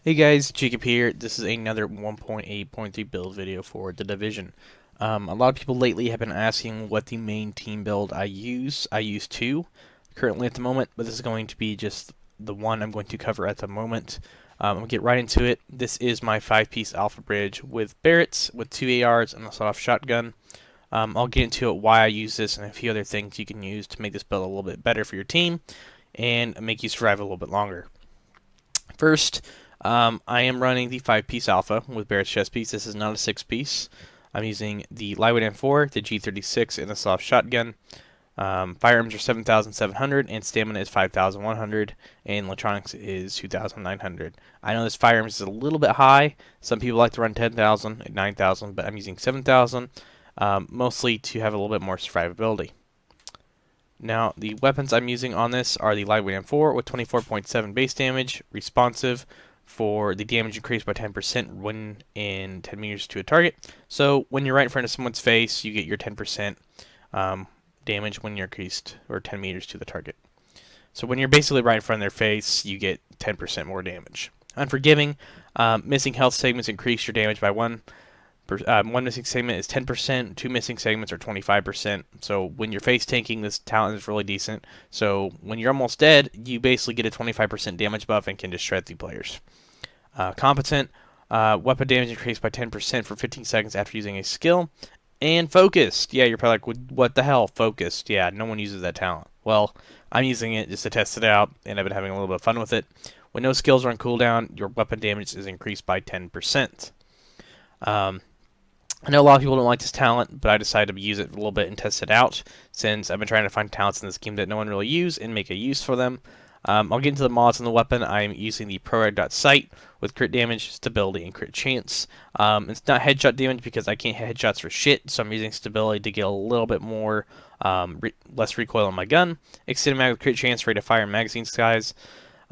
Hey guys, Jacob here. This is another 1.8.3 build video for The Division. A lot of people lately have been asking what the main team build I use. I use two currently at the moment, but this is going to be just the one I'm going to cover at the moment. I'm going to get right into it. This is my 5-piece AlphaBridge with Barretts, with 2 ARs, and a sawed-off shotgun. I'll get into it, why I use this, and a few other things you can use to make this build a little bit better for your team, and make you survive a little bit longer. First, I am running the 5-piece Alpha with Barrett's chest piece. This is not a 6-piece. I'm using the lightweight M4, the G36, and the soft shotgun. Firearms are 7,700, and stamina is 5,100, and electronics is 2,900. I know this firearms is a little bit high. Some people like to run 10,000 and 9,000, but I'm using 7,000, mostly to have a little bit more survivability. Now, the weapons I'm using on this are the lightweight M4 with 24.7 base damage, responsive for the damage increased by 10% when in 10 meters to a target. So when you're right in front of someone's face, you get your 10% damage when you're increased, or 10 meters to the target. So when you're basically right in front of their face, you get 10% more damage. Unforgiving, missing health segments increase your damage by 1. One missing segment is 10%, 2 missing segments are 25%. So when you're face tanking, this talent is really decent. So when you're almost dead, you basically get a 25% damage buff and can just shred through players. Competent, weapon damage increased by 10% for 15 seconds after using a skill. And focused, yeah, you're probably like, what the hell, focused? Yeah, no one uses that talent. Well, I'm using it just to test it out, and I've been having a little bit of fun with it. When no skills are on cooldown, your weapon damage is increased by 10%. I know a lot of people don't like this talent, but I decided to use it a little bit and test it out, since I've been trying to find talents in this game that no one really uses and make a use for them. I'll get into the mods on the weapon. I'm using the ProReg.sight with crit damage, stability, and crit chance. It's not headshot damage because I can't hit headshots for shit, so I'm using stability to get a little bit more, less recoil on my gun. Extended mag with crit chance, rate of fire, and magazine size.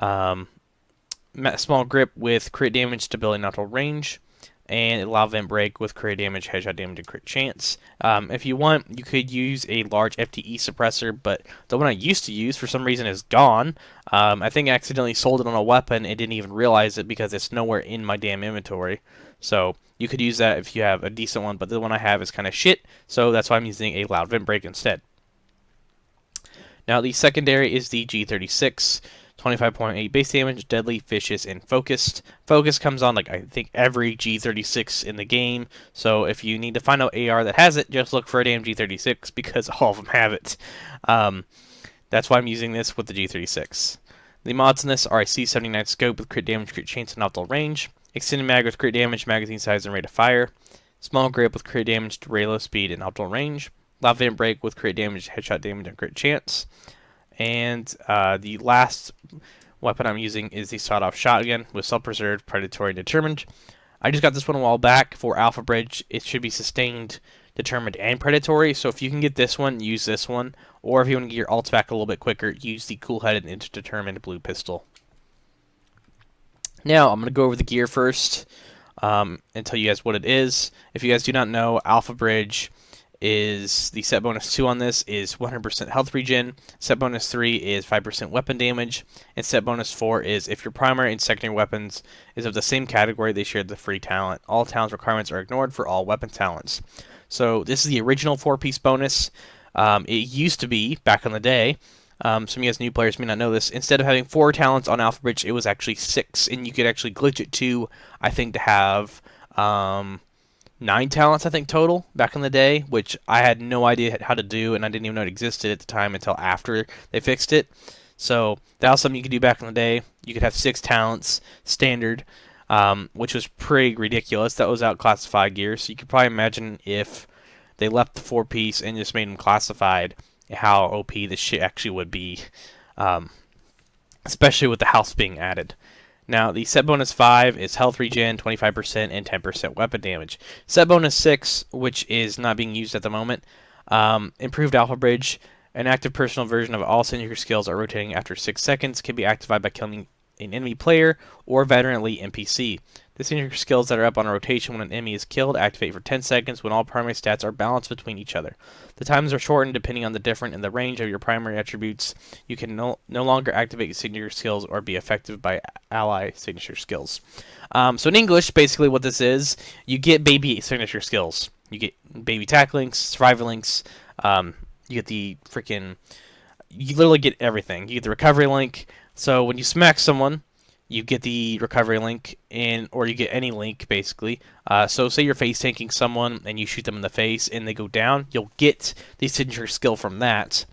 Small grip with crit damage, stability, natural range. And a loud vent break with crit damage, headshot damage, and crit chance. If you want, you could use a large FTE suppressor, but the one I used to use for some reason is gone. I think I accidentally sold it on a weapon and didn't even realize it because it's nowhere in my damn inventory. So you could use that if you have a decent one, but the one I have is kind of shit, so that's why I'm using a loud vent break instead. Now the secondary is the G36. 25.8 base damage, deadly, vicious, and focused. Focus comes on, like, I think every G36 in the game, so if you need to find out AR that has it, just look for a damn G36, because all of them have it. That's why I'm using this with the G36. The mods in this are a C79 scope with crit damage, crit chance, and optimal range. Extended mag with crit damage, magazine size, and rate of fire. Small grip with crit damage, reload speed, and optimal range. Loud vent break with crit damage, headshot damage, and crit chance. And the last weapon I'm using is the sawed-off shotgun with self-preserved, predatory, and determined. I just got this one a while back for AlphaBridge. It should be sustained, determined, and predatory. So if you can get this one, use this one. Or if you want to get your ults back a little bit quicker, use the cool-headed and determined blue pistol. Now I'm going to go over the gear first and tell you guys what it is. If you guys do not know, AlphaBridge is the set bonus 2 on this is 100% health regen, set bonus 3 is 5% weapon damage, and set bonus 4 is if your primary and secondary weapons is of the same category, they share the free talent. All talents requirements are ignored for all weapon talents. So this is the original 4-piece bonus. It used to be, back in the day, some of you guys new players may not know this, instead of having 4 talents on AlphaBridge, it was actually 6, and you could actually glitch it to, I think, to have 9 talents, I think, total, back in the day, which I had no idea how to do, and I didn't even know it existed at the time until after they fixed it. So that was something you could do back in the day. You could have 6 talents, standard, which was pretty ridiculous. That was out-classified gear, so you could probably imagine if they left the 4-piece and just made them classified, how OP this shit actually would be, especially with the house being added. Now, the set bonus 5 is health regen, 25%, and 10% weapon damage. Set bonus 6, which is not being used at the moment, improved AlphaBridge. An active personal version of all signature skills are rotating after 6 seconds, can be activated by killing an enemy player or veteran elite NPC. The signature skills that are up on a rotation when an enemy is killed activate for 10 seconds when all primary stats are balanced between each other. The times are shortened depending on the difference in the range of your primary attributes. You can no longer activate signature skills or be affected by ally signature skills. So in English, basically what this is, you get baby signature skills. You get baby tack links, survivor links, you get the freaking... You literally get everything. You get the recovery link. So when you smack someone, you get the recovery link, or you get any link, basically. So say you're face tanking someone, and you shoot them in the face, and they go down, you'll get the signature skill from that.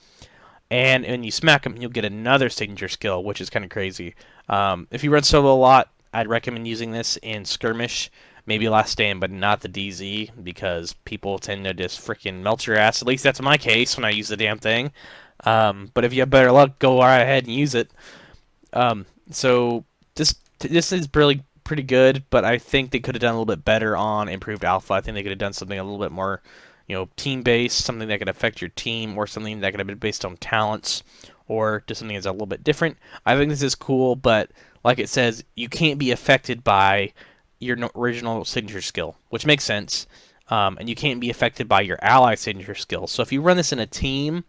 And when you smack them, you'll get another signature skill, which is kind of crazy. If you run solo a lot, I'd recommend using this in Skirmish, maybe Last Stand, but not the DZ, because people tend to just freaking melt your ass. At least that's my case when I use the damn thing. But if you have better luck, go right ahead and use it. So this is really pretty good, but I think they could have done a little bit better on improved alpha. I think they could have done something a little bit more, team-based, something that could affect your team, or something that could have been based on talents, or just something that's a little bit different. I think this is cool, but like it says, you can't be affected by your original signature skill, which makes sense, and you can't be affected by your ally signature skill. So if you run this in a team,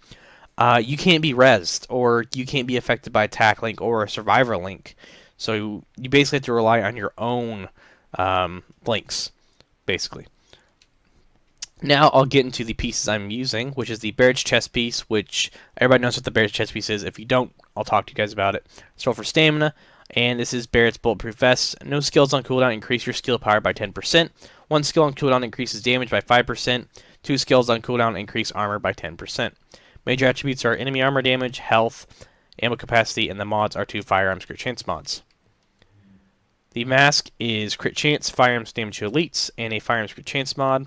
you can't be rezzed, or you can't be affected by a tack link or a survivor link. So you basically have to rely on your own links, basically. Now I'll get into the pieces I'm using, which is the Barrett's chest piece, which everybody knows what the Barrett's chest piece is. If you don't, I'll talk to you guys about it. Let's roll for stamina, and this is Barrett's bulletproof vest. No skills on cooldown increase your skill power by 10%. One skill on cooldown increases damage by 5%. Two skills on cooldown increase armor by 10%. Major attributes are enemy armor damage, health, ammo capacity, and the mods are 2 firearms crit chance mods. The mask is crit chance, firearms damage to elites, and a firearms crit chance mod.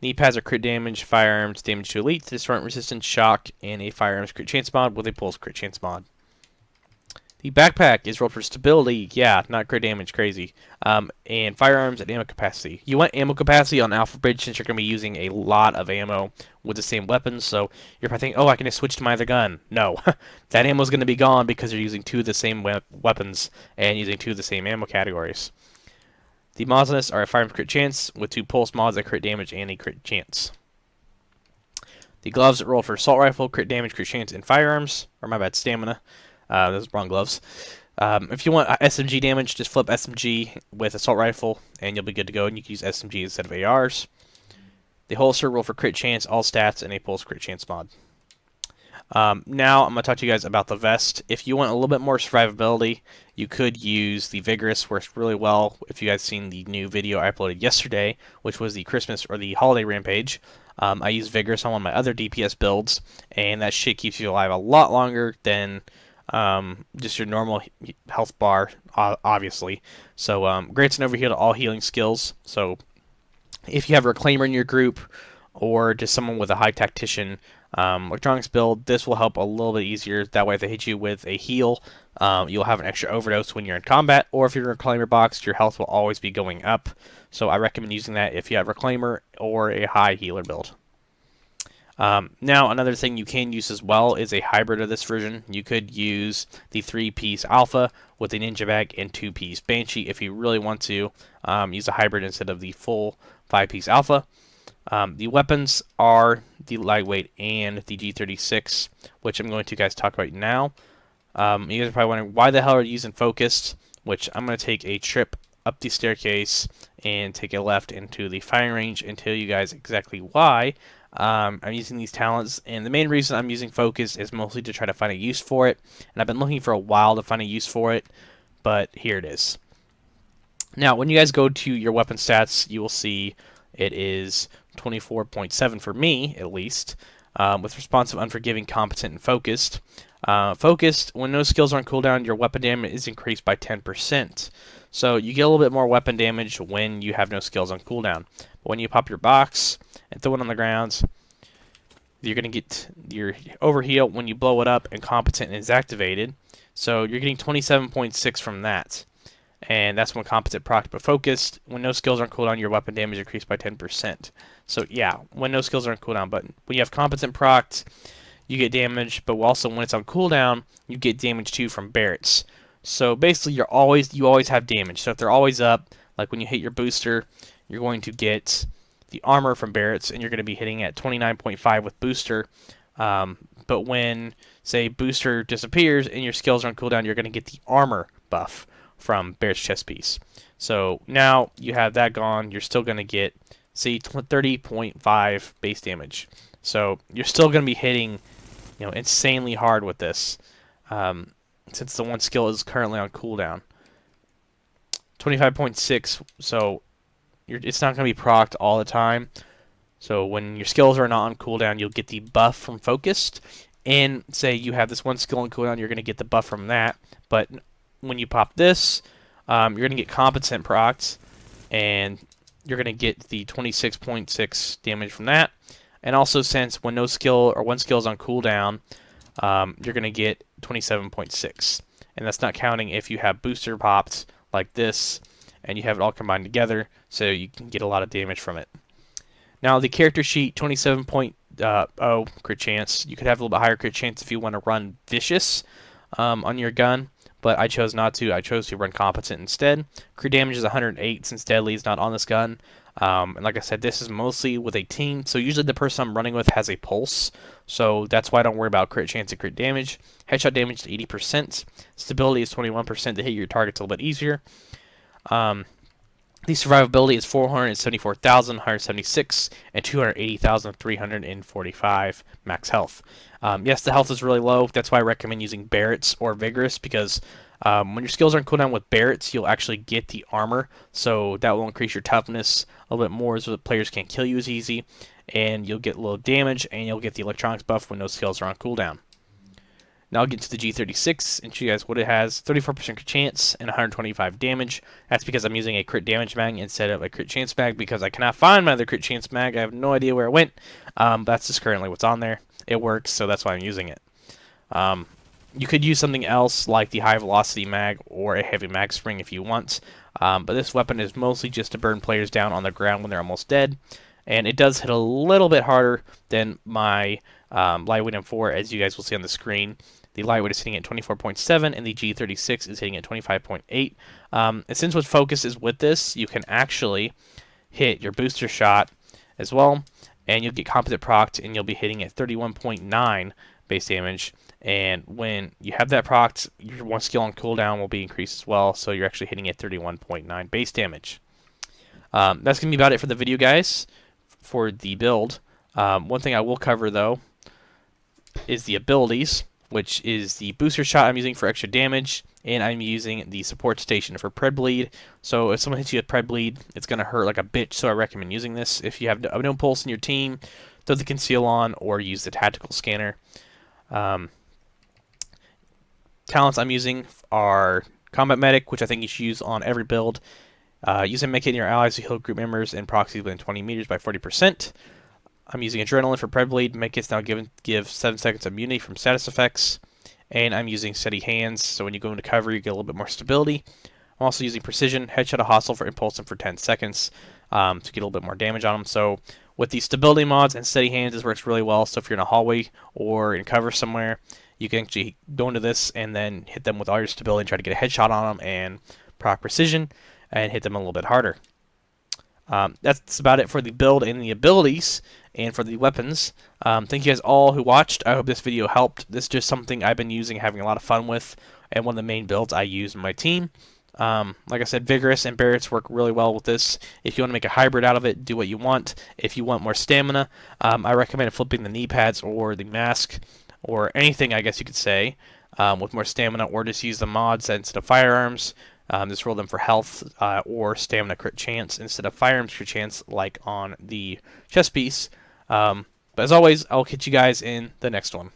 Knee pads are crit damage, firearms damage to elites, disarm resistance, shock, and a firearms crit chance mod with a pulse crit chance mod. The backpack is rolled for stability, yeah, not crit damage, crazy, and firearms and ammo capacity. You want ammo capacity on AlphaBridge since you're going to be using a lot of ammo with the same weapons, so you're probably thinking, oh, I can just switch to my other gun. No, that ammo is going to be gone because you're using 2 of the same weapons and using 2 of the same ammo categories. The mods on this are a firearms crit chance with 2 pulse mods, a crit damage, and a crit chance. The gloves roll for assault rifle, crit damage, crit chance, and firearms, or my bad, stamina. Those are wrong gloves. If you want SMG damage, just flip SMG with assault rifle, and you'll be good to go, and you can use SMG instead of ARs. The holster roll for crit chance, all stats, and a pulse crit chance mod. Now I'm going to talk to you guys about the vest. If you want a little bit more survivability, you could use the Vigorous. Works really well. If you guys seen the new video I uploaded yesterday, which was the Christmas or the holiday rampage, I use Vigorous on one of my other DPS builds, and that shit keeps you alive a lot longer than just your normal health bar, obviously. So grants an overheal to all healing skills. So if you have a reclaimer in your group, or just someone with a high tactician electronics build, this will help a little bit easier. That way if they hit you with a heal, you'll have an extra overdose when you're in combat, or if you're in a reclaimer box, your health will always be going up. So I recommend using that if you have reclaimer or a high healer build. Now, another thing you can use as well is a hybrid of this version. You could use the 3-piece Alpha with a Ninja Bag and 2-piece Banshee if you really want to use a hybrid instead of the full 5-piece Alpha. The weapons are the lightweight and the G36, which I'm going to guys talk about now. You guys are probably wondering, why the hell are you using Focused? Which I'm going to take a trip up the staircase and take a left into the firing range and tell you guys exactly why. I'm using these talents, and the main reason I'm using Focus is mostly to try to find a use for it, and I've been looking for a while to find a use for it, but here it is. Now, when you guys go to your weapon stats, you will see it is 24.7 for me, at least, with responsive, unforgiving, competent, and focused. Focused, when no skills are on cooldown, your weapon damage is increased by 10%. So you get a little bit more weapon damage when you have no skills on cooldown. But when you pop your box and throw it on the ground, you're going to get your overheal when you blow it up, and competent is activated. So you're getting 27.6 from that. And that's when competent proc, but focused, when no skills are on cooldown, your weapon damage increased by 10%. So yeah, when no skills are on cooldown, but when you have competent proc, you get damage, but also when it's on cooldown, you get damage too from Barrett's. So basically, you always have damage. So if they're always up, like when you hit your booster, you're going to get the armor from Barrett's, and you're going to be hitting at 29.5 with booster. But when, say, booster disappears and your skills are on cooldown, you're going to get the armor buff from Barrett's chest piece. So now you have that gone, you're still going to get, see, 30.5 base damage. So you're still going to be hitting, insanely hard with this, since the one skill is currently on cooldown. 25.6, so it's not going to be procced all the time. So when your skills are not on cooldown, you'll get the buff from Focused. And say you have this one skill on cooldown, you're going to get the buff from that. But when you pop this, you're going to get Competent procs, and you're going to get the 26.6 damage from that. And also, since when no skill or one skill is on cooldown, you're going to get 27.6. And that's not counting if you have booster pops like this, and you have it all combined together, so you can get a lot of damage from it. Now, the character sheet, 27.0 crit chance. You could have a little bit higher crit chance if you want to run Vicious on your gun, but I chose not to. I chose to run Competent instead. Crit damage is 108 since Deadly is not on this gun. And like I said, this is mostly with a team, so usually the person I'm running with has a pulse, so that's why I don't worry about crit chance and crit damage. Headshot damage is 80%. Stability is 21% to hit your targets a little bit easier. The survivability is 474,176 and 280,345 max health. Yes, the health is really low. That's why I recommend using Barrett's or Vigorous, because when your skills are on cooldown with Barrett's, you'll actually get the armor, so that will increase your toughness a little bit more so that players can't kill you as easy, and you'll get low damage, and you'll get the electronics buff when those skills are on cooldown. Now I'll get to the G36 and show you guys what it has. 34% crit chance and 125 damage. That's because I'm using a crit damage mag instead of a crit chance mag, because I cannot find my other crit chance mag. I have no idea where it went. That's just currently what's on there. It works, so that's why I'm using it. You could use something else like the high velocity mag or a heavy mag spring if you want. But this weapon is mostly just to burn players down on the ground when they're almost dead. And it does hit a little bit harder than my lightweight M4, as you guys will see on the screen. The lightweight is hitting at 24.7, and the G36 is hitting at 25.8. And since what focus is with this, you can actually hit your booster shot as well, and you'll get competent procced, and you'll be hitting at 31.9 base damage. And when you have that procced, your one skill on cooldown will be increased as well, so you're actually hitting at 31.9 base damage. That's going to be about it for the video, guys, for the build. One thing I will cover, though, is the abilities, which is the booster shot I'm using for extra damage, and I'm using the support station for pred bleed. So if someone hits you with pred bleed, it's going to hurt like a bitch, so I recommend using this. If you have no pulse in your team, throw the conceal on or use the tactical scanner. Talents I'm using are combat medic, which I think you should use on every build. Use a medkit in your allies to heal group members and proxies within 20 meters by 40%. I'm using Adrenaline for Pred Bleed. Medkits now give 7 seconds immunity from status effects. And I'm using Steady Hands, so when you go into cover, you get a little bit more stability. I'm also using Precision, Headshot a Hostile for Impulse and for 10 seconds to get a little bit more damage on them. So with the stability mods and Steady Hands, this works really well. So if you're in a hallway or in cover somewhere, you can actually go into this and then hit them with all your stability and try to get a headshot on them and proc Precision and hit them a little bit harder. That's about it for the build and the abilities and for the weapons. Thank you guys all who watched. I hope this video helped. This is just something I've been using, having a lot of fun with, and one of the main builds I use in my team. Like I said, Vigorous and Barrett's work really well with this. If you want to make a hybrid out of it, do what you want. If you want more stamina, I recommend flipping the knee pads or the mask or anything, I guess you could say, with more stamina, or just use the mods instead of firearms. Just roll them for health or stamina crit chance instead of firearms crit chance like on the chest piece. But as always, I'll catch you guys in the next one.